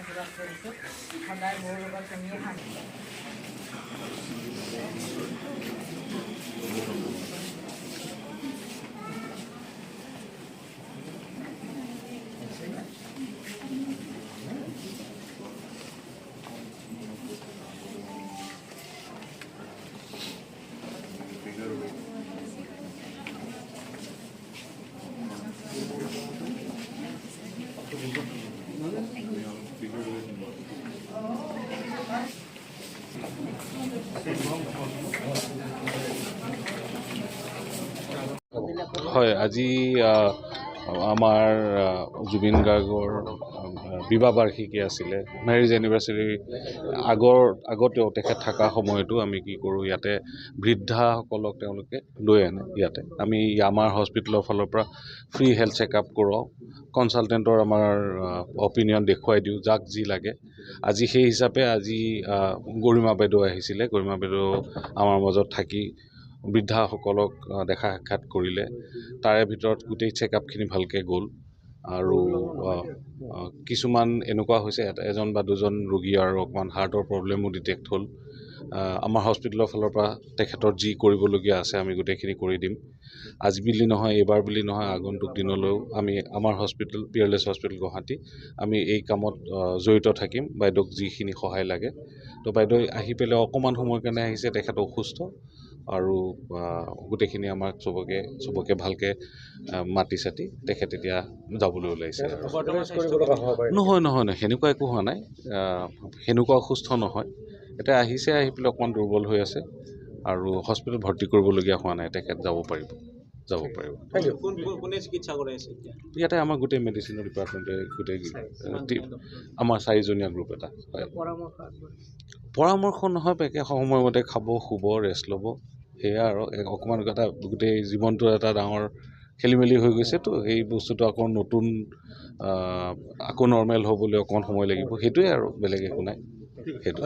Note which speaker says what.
Speaker 1: আশীৰ্বাদ কৰিছোঁ সদায় মোৰ লগত তুমিও শান্তি
Speaker 2: হয় আজি আমাৰ জুবিন গাৰ্গৰ বিবাহ বাৰ্ষিকী আছিলে মেৰিজ এনিভাৰ্চাৰী আগতেও তেখেত থকা সময়তো আমি কি কৰোঁ ইয়াতে বৃদ্ধাসকলক তেওঁলোকে লৈ আনে ইয়াতে আমি আমাৰ হস্পিটেলৰ ফালৰ পৰা ফ্ৰী হেল্থ চেকআপ কৰাওঁ কনচালটেণ্টৰ আমাৰ অপিনিয়ন দেখুৱাই দিওঁ যাক যি লাগে আজি সেই হিচাপে আজি গৰিমা বাইদেউ আহিছিলে গৰিমা বাইদেউ আমাৰ মাজত থাকি বৃদ্ধাসকলক দেখা সাক্ষাৎ কৰিলে তাৰে ভিতৰত গোটেই চেকআপখিনি ভালকৈ গ'ল আৰু কিছুমান এনেকুৱা হৈছে এজন বা দুজন ৰোগী আৰু অকণমান হাৰ্টৰ প্ৰব্লেমো ডিটেক্ট হ'ল আমাৰ হস্পিটেলৰ ফালৰ পৰা তেখেতৰ যি কৰিবলগীয়া আছে আমি গোটেইখিনি কৰি দিম আজি বুলি নহয় এইবাৰ বুলি নহয় আগন্তুক দিনলৈও আমি আমাৰ হস্পিটেল পিয়াৰলেছ হস্পিটেল গুৱাহাটী আমি এই কামত জড়িত থাকিম বাইদেউক যিখিনি সহায় লাগে তো বাইদেউ আহি পেলাই অকণমান সময়ৰ কাৰণে আহিছে তেখেত অসুস্থ আৰু গোটেইখিনি আমাক চবকে ভালকৈ মাতি চাতি তেখেত এতিয়া যাবলৈ ওলাইছে নহয় সেনেকুৱা একো হোৱা নাই সেনেকুৱা অসুস্থ নহয় এতিয়া আহিছে আহি পেলাই অকণমান দুৰ্বল হৈ আছে আৰু হস্পিটেল ভৰ্তি কৰিবলগীয়া হোৱা নাই তেখেত যাব পাৰিব ইয়াতে আমাৰ গোটেই মেডিচিনৰ ডিপাৰ্টমেণ্টে গোটেই আমাৰ 4জনীয়া গ্ৰুপ এটা পৰামৰ্শ নহয় একে সময়মতে খাব শুব ৰেষ্ট ল'ব সেয়া আৰু অকণমান এটা গোটেই জীৱনটো এটা ডাঙৰ খেলি মেলি হৈ গৈছেতো এই বস্তুটো আকৌ নতুন আকৌ নৰ্মেল হ'বলৈ অকণমান সময় লাগিব সেইটোৱে আৰু বেলেগ একো নাই সেইটো